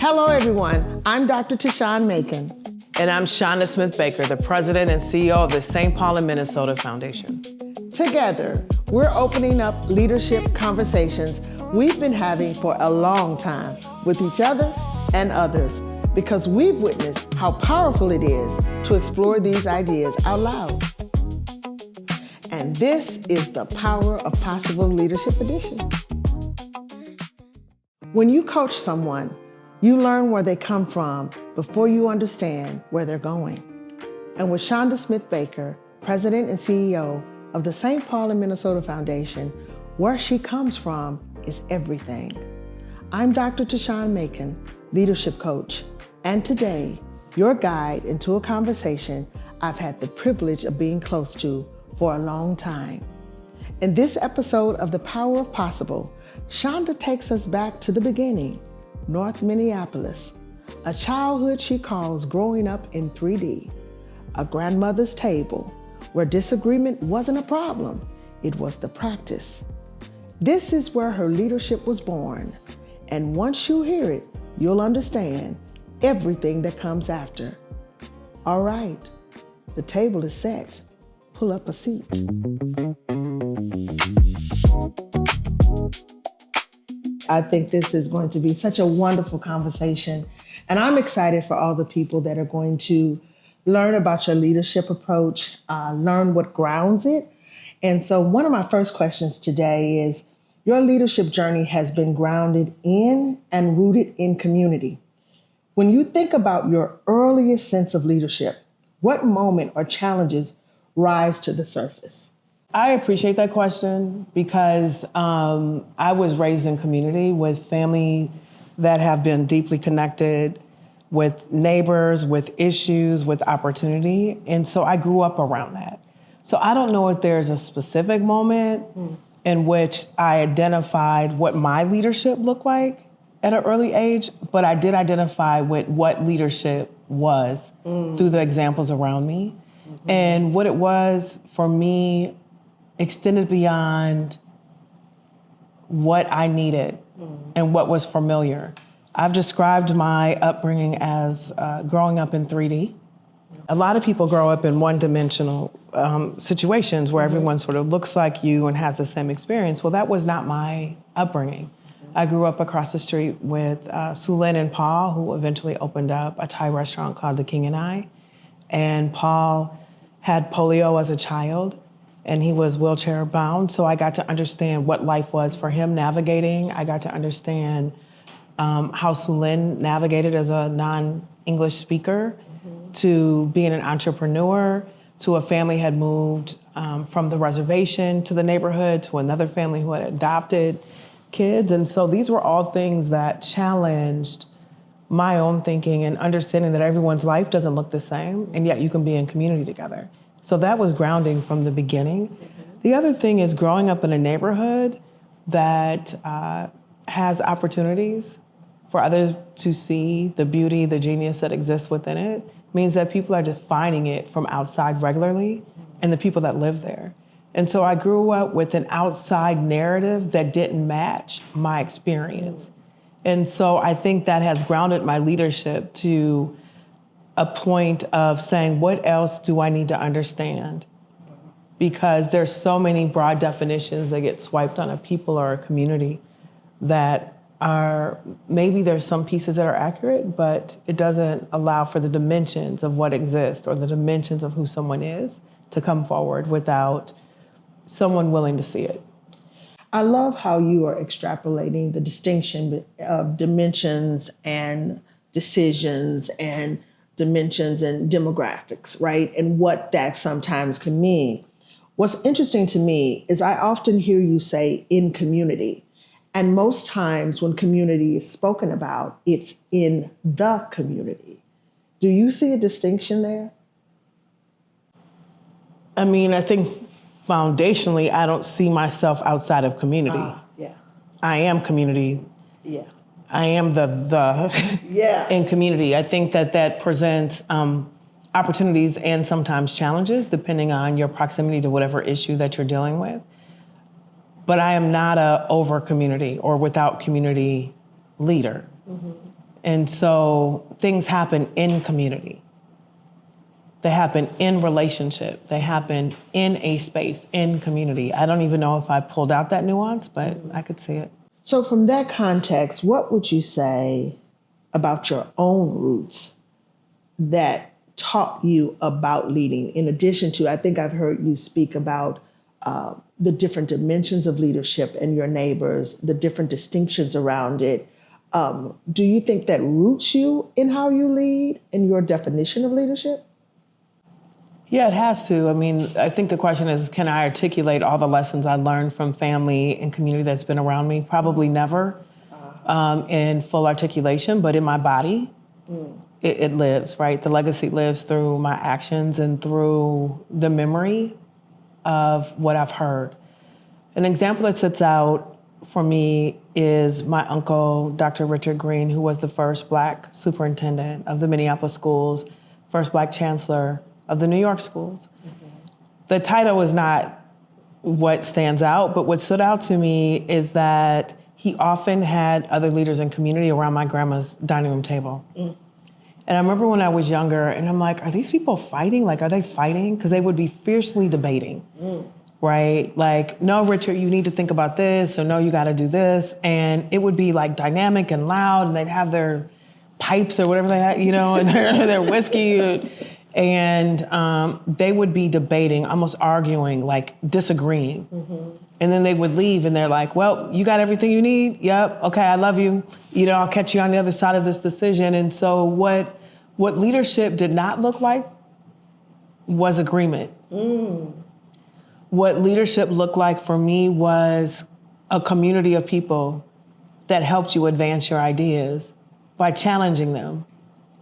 Hello, everyone. I'm Dr. Tashion Macon. And I'm Chanda Smith Baker, the president and CEO of the St. Paul and Minnesota Foundation. Together, we're opening up leadership conversations we've been having for a long time with each other and others, because we've witnessed how powerful it is to explore these ideas out loud. And this is the Power of Possible Leadership Edition. When you coach someone, you learn where they come from before you understand where they're going. And with Chanda Smith Baker, president and CEO of the St. Paul and Minnesota Foundation, where she comes from is everything. I'm Dr. Tashion Macon, leadership coach, and today, your guide into a conversation I've had the privilege of being close to for a long time. In this episode of The Power of Possible, Chanda takes us back to the beginning, North Minneapolis, a childhood she calls growing up in 3D, a grandmother's table where disagreement wasn't a problem, it was the practice. This is where her leadership was born, and once you hear it, you'll understand everything that comes after. All right, the table is set. Pull up a seat. I think this is going to be such a wonderful conversation, and I'm excited for all the people that are going to learn about your leadership approach, learn what grounds it. And so one of my first questions today is, your leadership journey has been grounded in and rooted in community. When you think about your earliest sense of leadership, what moment or challenges rise to the surface? I appreciate that question because I was raised in community with family that have been deeply connected, with neighbors, with issues, with opportunity. And so I grew up around that. So I don't know if there's a specific moment in which I identified what my leadership looked like at an early age, but I did identify with what leadership was through the examples around me. And what it was for me extended beyond what I needed and what was familiar. I've described my upbringing as growing up in 3D. A lot of people grow up in one-dimensional situations where everyone sort of looks like you and has the same experience. Well, that was not my upbringing. I grew up across the street with Sulin and Paul, who eventually opened up a Thai restaurant called The King and I. And Paul had polio as a child, and he was wheelchair bound. So I got to understand what life was for him navigating. I got to understand how Sulin navigated as a non-English speaker to being an entrepreneur, to a family had moved from the reservation to the neighborhood, to another family who had adopted kids. And so these were all things that challenged my own thinking and understanding that everyone's life doesn't look the same, and yet you can be in community together. So that was grounding from the beginning. The other thing is growing up in a neighborhood that has opportunities for others to see the beauty, the genius that exists within it, means that people are defining it from outside regularly and the people that live there. And so I grew up with an outside narrative that didn't match my experience. And so I think that has grounded my leadership to a point of saying, what else do I need to understand? Because there's so many broad definitions that get swiped on a people or a community that are, maybe there's some pieces that are accurate, but it doesn't allow for the dimensions of what exists or the dimensions of who someone is to come forward without someone willing to see it. I love how you are extrapolating the distinction of dimensions and decisions and dimensions and demographics, right? And what that sometimes can mean. What's interesting to me is I often hear you say in community. And most times when community is spoken about, it's in the community. Do you see a distinction there? I mean, I think foundationally, I don't see myself outside of community. Yeah. I am community. Yeah. I am the in community. I think that presents opportunities and sometimes challenges depending on your proximity to whatever issue that you're dealing with. But I am not a over community or without community leader. And so things happen in community. They happen in relationship. They happen in a space, in community. I don't even know if I pulled out that nuance, but I could see it. So from that context, what would you say about your own roots that taught you about leading? In addition to, I think I've heard you speak about the different dimensions of leadership and your neighbors, the different distinctions around it. Do you think that roots you in how you lead, in your definition of leadership? Yeah, it has to. I mean, I think the question is, can I articulate all the lessons I learned from family and community that's been around me? Probably never in full articulation, but in my body, it lives, right? The legacy lives through my actions and through the memory of what I've heard. An example that sits out for me is my uncle, Dr. Richard Green, who was the first Black superintendent of the Minneapolis schools, first Black chancellor of the New York schools. The title is not what stands out, but what stood out to me is that he often had other leaders in community around my grandma's dining room table. And I remember when I was younger, and I'm like, are these people fighting? Like, are they fighting? Because they would be fiercely debating, right? Like, no, Richard, you need to think about this, or no, you gotta do this. And it would be like dynamic and loud, and they'd have their pipes or whatever they had, you know, and their whiskey. And they would be debating, almost arguing, like disagreeing. And then they would leave and they're like, well, you got everything you need? Yep, okay, I love you. You know, I'll catch you on the other side of this decision. And so what leadership did not look like was agreement. What leadership looked like for me was a community of people that helped you advance your ideas by challenging them,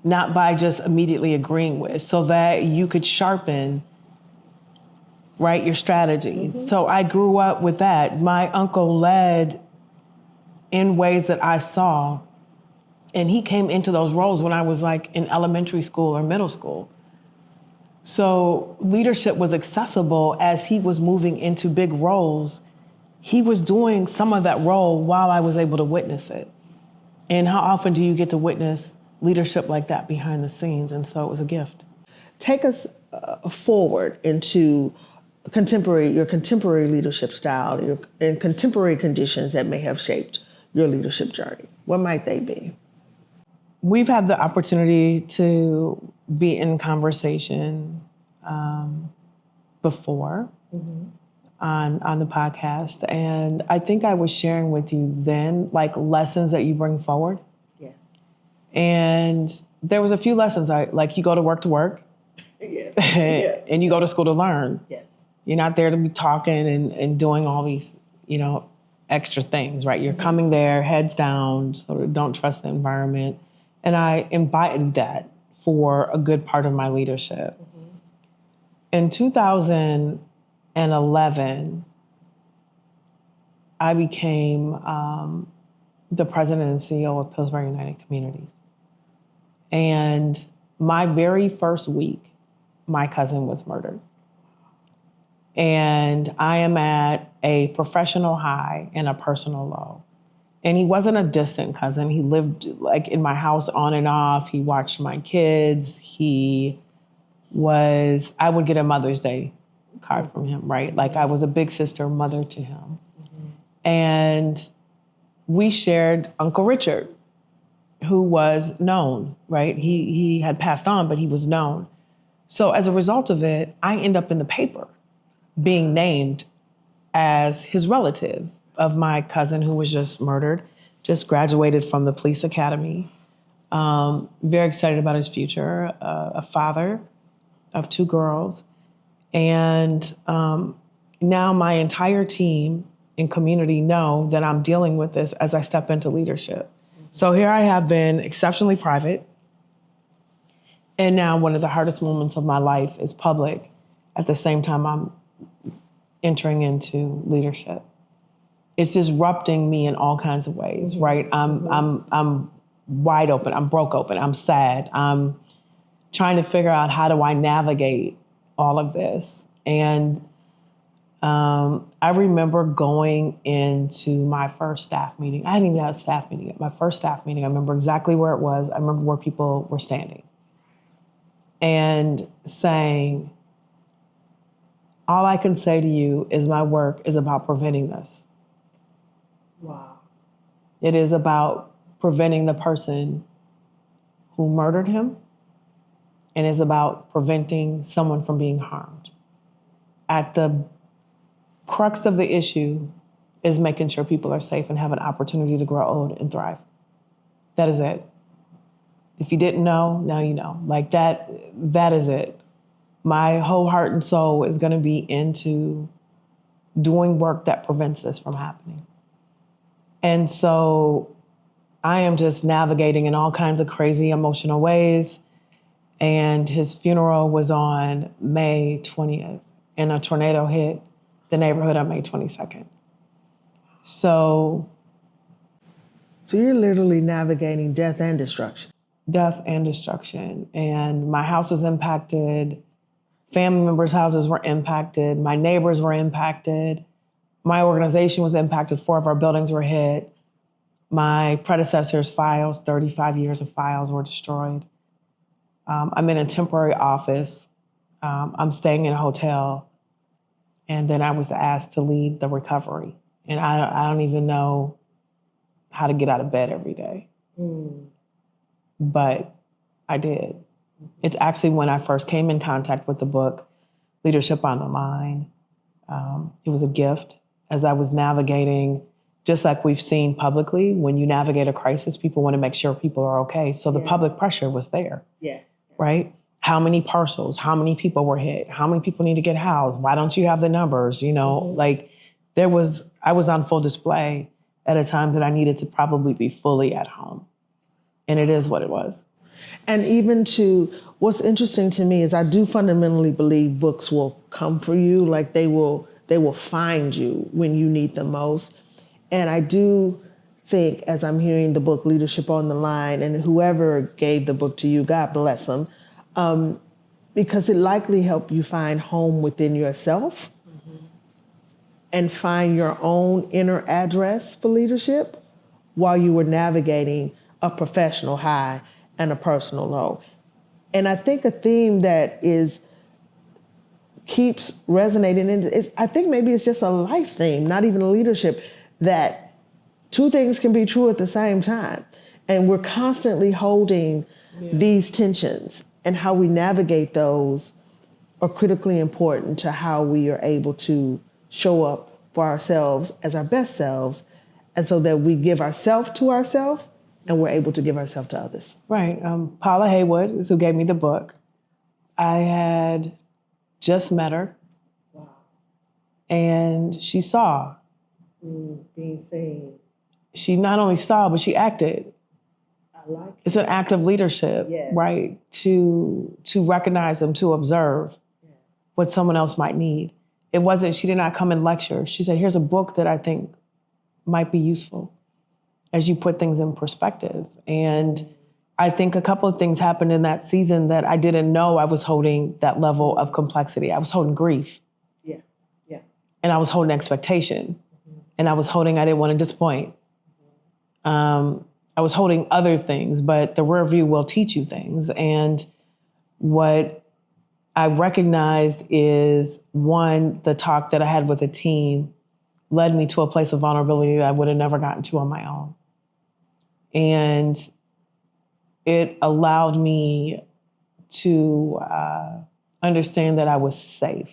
not by just immediately agreeing with, so that you could sharpen, right, your strategy. So I grew up with that. My uncle led in ways that I saw, and he came into those roles when I was like in elementary school or middle school. So leadership was accessible as he was moving into big roles. He was doing some of that role while I was able to witness it. And how often do you get to witness leadership like that behind the scenes? And so it was a gift. Take us forward into your contemporary leadership style, and contemporary conditions that may have shaped your leadership journey. What might they be? We've had the opportunity to be in conversation before on the podcast. And I think I was sharing with you then, like, lessons that you bring forward. Yes. And there was a few lessons, like you go to work. Yes. And you go to school to learn. Yes. You're not there to be talking and doing all these, you know, extra things, right? You're coming there, heads down, sort of don't trust the environment. And I embodied that for a good part of my leadership. In 2011, I became the president and CEO of Pillsbury United Communities. And my very first week, my cousin was murdered. And I am at a professional high and a personal low. And he wasn't a distant cousin. He lived like in my house on and off. He watched my kids. I would get a Mother's Day card from him, right? Like I was a big sister, mother to him. And we shared Uncle Richard, who was known, right? He had passed on, but he was known. So as a result of it, I end up in the paper being named as his relative of my cousin who was just murdered, just graduated from the police academy. Very excited about his future, a father of 2 girls. And now my entire team and community know that I'm dealing with this as I step into leadership. So here I have been exceptionally private. And now one of the hardest moments of my life is public. At the same time, I'm entering into leadership. It's disrupting me in all kinds of ways, right? I'm wide open. I'm broke open. I'm sad. I'm trying to figure out how do I navigate all of this. And I remember going into my first staff meeting. I hadn't even had a staff meeting yet. My first staff meeting, I remember exactly where it was. I remember where people were standing and saying, all I can say to you is my work is about preventing this. Wow. It is about preventing the person who murdered him, and is about preventing someone from being harmed. At the crux of the issue is making sure people are safe and have an opportunity to grow old and thrive. That is it. If you didn't know, now you know. Like that is it. My whole heart and soul is gonna be into doing work that prevents this from happening. And so I am just navigating in all kinds of crazy emotional ways. And his funeral was on May 20th, and a tornado hit the neighborhood on May 22nd. So you're literally navigating death and destruction. Death and destruction. And my house was impacted. Family members' houses were impacted. My neighbors were impacted. My organization was impacted. 4 of our buildings were hit. My predecessor's files, 35 years of files, were destroyed. I'm in a temporary office. I'm staying in a hotel. And then I was asked to lead the recovery. And I don't even know how to get out of bed every day. But I did. It's actually when I first came in contact with the book, Leadership on the Line. It was a gift as I was navigating, just like we've seen publicly, when you navigate a crisis, people want to make sure people are okay. So the public pressure was there. Yeah. Right? How many parcels? How many people were hit? How many people need to get housed? Why don't you have the numbers? You know, like I was on full display at a time that I needed to probably be fully at home. And it is what it was. And even what's interesting to me is I do fundamentally believe books will come for you, like they will find you when you need them most. And I do think, as I'm hearing the book Leadership on the Line, and whoever gave the book to you, God bless them, because it likely helped you find home within yourself and find your own inner address for leadership while you were navigating a professional high and a personal low. And I think a theme that keeps resonating, I think maybe it's just a life theme, not even a leadership, that two things can be true at the same time. And we're constantly holding these tensions, and how we navigate those are critically important to how we are able to show up for ourselves as our best selves, and so that we give ourselves to ourselves and we're able to give ourselves to others. Right. Paula Haywood is who gave me the book. I had just met her. Wow. And she saw. Being seen. She not only saw, but she acted. I like it. It's an act of leadership, right? To recognize them, to observe what someone else might need. It wasn't, she did not come and lecture. She said, here's a book that I think might be useful as you put things in perspective. And I think a couple of things happened in that season that I didn't know I was holding that level of complexity. I was holding grief. Yeah. And I was holding expectation. And I was holding, I didn't want to disappoint. I was holding other things, but the rear view will teach you things. And what I recognized is, one, the talk that I had with a team led me to a place of vulnerability that I would have never gotten to on my own. And it allowed me to understand that I was safe,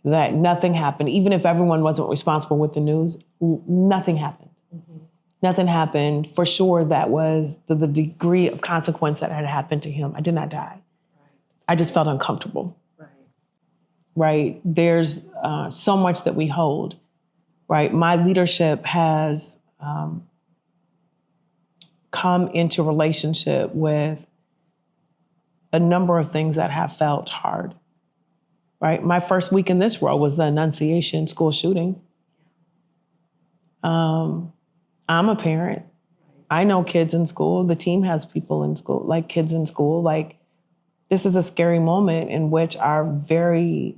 that nothing happened. Even if everyone wasn't responsible with the news, nothing happened. Nothing happened. For sure, that was the degree of consequence that had happened to him. I did not die. I just felt uncomfortable. Right? There's so much that we hold, right? My leadership has come into relationship with a number of things that have felt hard, right? My first week in this role was the Annunciation school shooting. I'm a parent. I know kids in school. The team has people in school, like kids in school. Like, this is a scary moment in which our very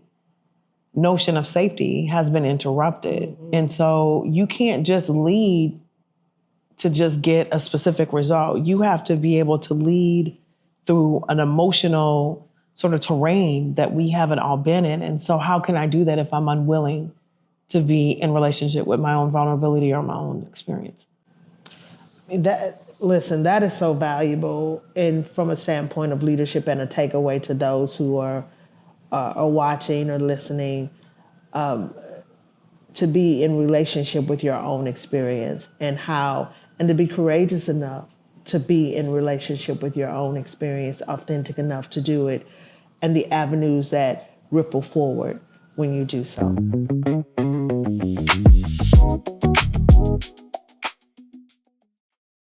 notion of safety has been interrupted. And so you can't just lead to just get a specific result. You have to be able to lead through an emotional sort of terrain that we haven't all been in. And so how can I do that if I'm unwilling to be in relationship with my own vulnerability or my own experience? Listen, that is so valuable, and from a standpoint of leadership and a takeaway to those who are watching or listening, to be in relationship with your own experience and to be courageous enough to be in relationship with your own experience, authentic enough to do it, and the avenues that ripple forward when you do so.